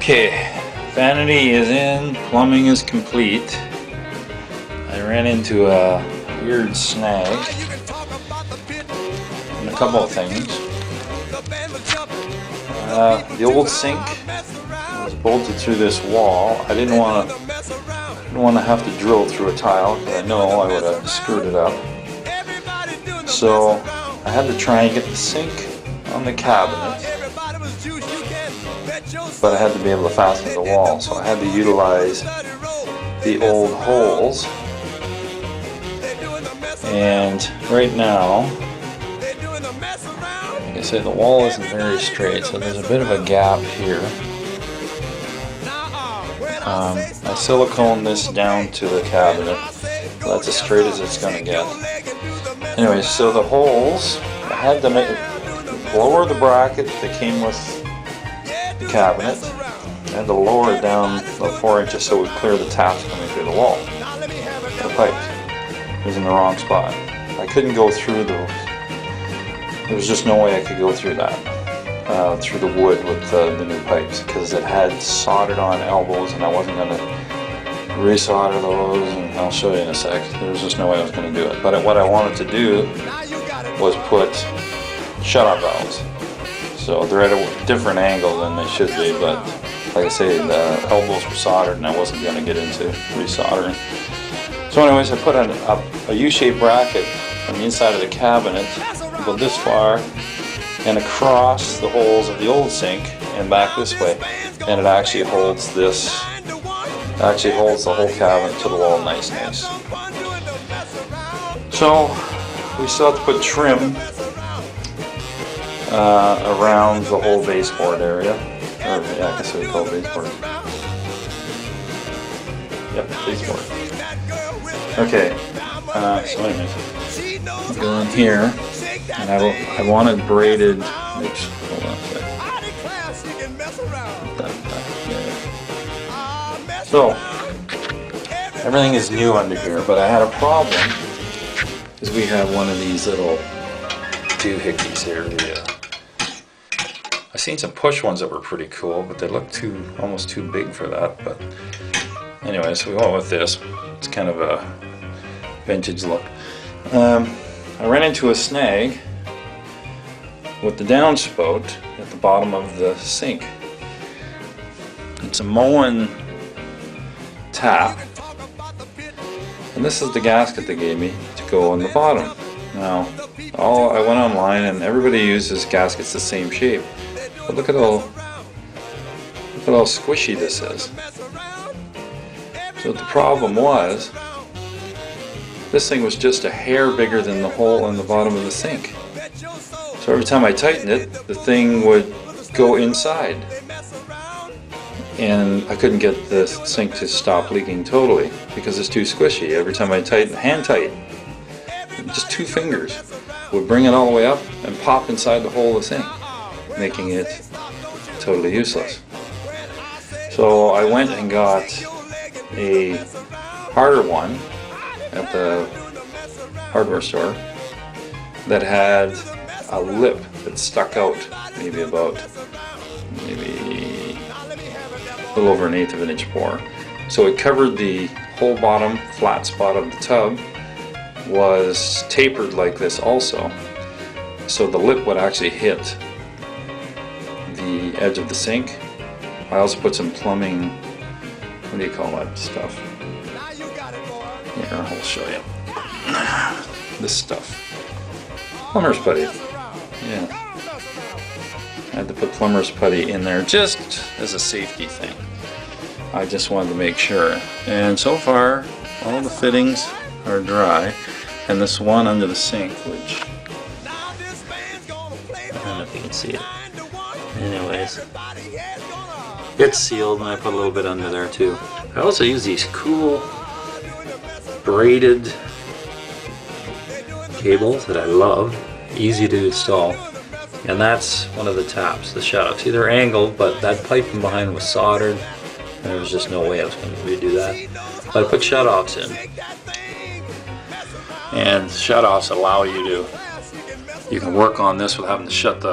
Okay, vanity is in, plumbing is complete. I ran into a weird snag and a couple of things. The old sink was bolted through this wall. I didn't want to have to drill through a tile because I know I would have screwed it up. So I had to try and get the sink on the cabinet, but I had to be able to fasten the wall, so I had to utilize the old holes. And right now, like I said, the wall isn't very straight, so there's a bit of a gap here. I siliconed this down to the cabinet, so that's as straight as it's going to get. Anyway, so the holes, I had to lower the bracket that came with the cabinet. I had to lower it down about 4 inches so it would clear the taps coming through the wall. The pipe was in the wrong spot. I couldn't go through those. There was just no way I could go through that, through the wood with the new pipes, because it had soldered on elbows and I wasn't going to resolder those, and I'll show you in a sec. There was just no way I was going to do it. But what I wanted to do was put shut-off valves. So they're at a different angle than they should be, but like I say, the elbows were soldered and I wasn't going to get into resoldering. So anyways, I put a U-shaped bracket on the inside of the cabinet, about this far, and across the holes of the old sink and back this way, and it actually holds this. Actually holds the whole cabinet to the wall nice. So we still have to put trim around the whole baseboard area. Or, yeah, I guess we call it baseboard. Yep, baseboard. Okay, so anyways, go in here, and I wanted braided. Oops, hold on a second. So, everything is new under here, but I had a problem because we have one of these little doohickeys here. I've seen some push ones that were pretty cool, but they look almost too big for that. But anyway, so we went with this. It's kind of a vintage look. I ran into a snag with the downspout at the bottom of the sink. It's a Moen tap, and this is the gasket they gave me to go on the bottom. Now, I went online and everybody uses gaskets the same shape, but look at how squishy this is. So the problem was, this thing was just a hair bigger than the hole in the bottom of the sink. So every time I tightened it, the thing would go inside. And I couldn't get the sink to stop leaking totally because it's too squishy. Every time I tighten, hand tight, just 2 fingers would bring it all the way up and pop inside the hole of the sink, making it totally useless. So I went and got a harder one at the hardware store that had a lip that stuck out maybe a little over 1/8 of an inch more. So it covered the whole bottom flat spot of the tub, was tapered like this also, so the lip would actually hit the edge of the sink. I also put some plumbing, what do you call that stuff? Here, I'll show you. This stuff. Plumber's putty. Yeah. I had to put plumber's putty in there just as a safety thing. I just wanted to make sure. And so far, all the fittings are dry. And this one under the sink, which, I don't know if you can see it. Anyways, it's sealed, and I put a little bit under there too. I also use these cool braided cables that I love, easy to install. And that's one of the taps, the shut-off. See, they're angled, but that pipe from behind was soldered, and there was just no way I was going to redo that. But I put shut-offs in. And shut-offs allow you can work on this without having to shut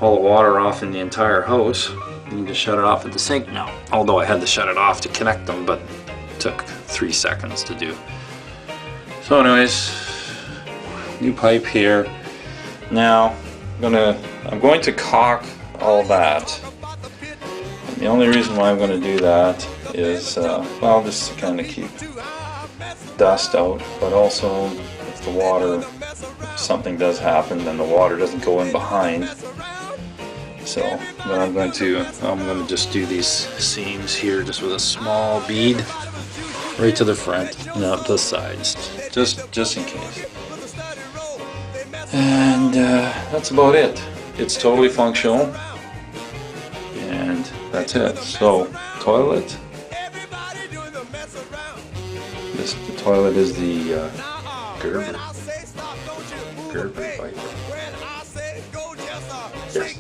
all the water off in the entire house. need to shut it off at the sink now. Although I had to shut it off to connect them, but it took 3 seconds to do. So anyways, new pipe here. Now I'm going to caulk all that. And the only reason why I'm going to do that is, well, just to kind of keep dust out, but also if the water, if something does happen, then the water doesn't go in behind. So what I'm going to just do these seams here just with a small bead right to the front and up to the sides, just in case. And that's about it. It's totally functional, and that's it. So toilet. The toilet is the Gerber pipe. Yes.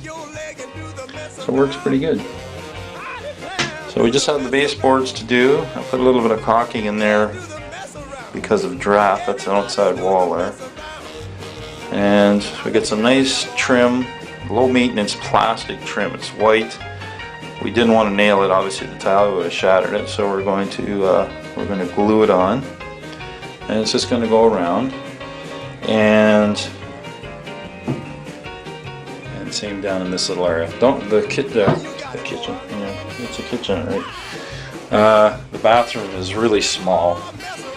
So it works pretty good. So we just have the baseboards to do. I put a little bit of caulking in there because of draft. That's an outside wall there. And we get some nice trim, low maintenance plastic trim. It's white. We didn't want to nail it. Obviously the tile would have shattered it. So we're going to glue it on, and it's just going to go around. And same down in this little area. The kitchen. Yeah, it's a kitchen, right? The bathroom is really small,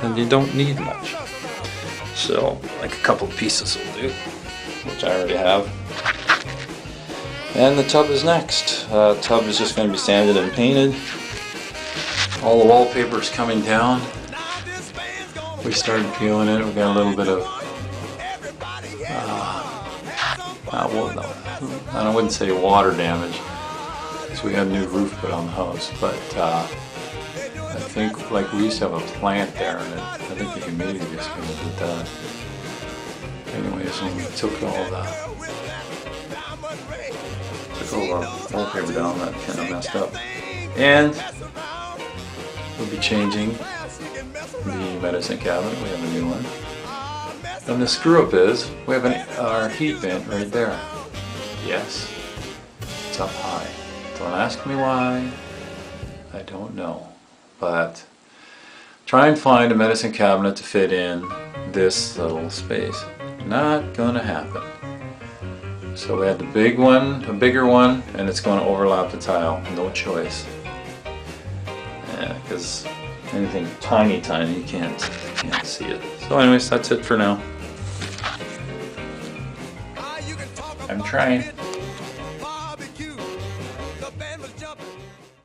and you don't need much. So, like a couple pieces will do, which I already have. And the tub is next. Tub is just going to be sanded and painted. All the wallpaper is coming down. We started peeling it. We got a little bit of well, no, I wouldn't say water damage, because we had a new roof put on the house, but I think, like, we used to have a plant there, and I think the humidity just kind of did that. Anyways, so we took all the wallpaper down. That kind of messed up, and we'll be changing the medicine cabinet. We have a new one. And the screw up is, we have our heat vent right there. Yes, it's up high. Don't ask me why, I don't know. But try and find a medicine cabinet to fit in this little space. Not gonna happen. So we had the big one, a bigger one, and it's going to overlap the tile. No choice. Yeah, because anything tiny, you can't see it. So anyways, that's it for now. I'm trying.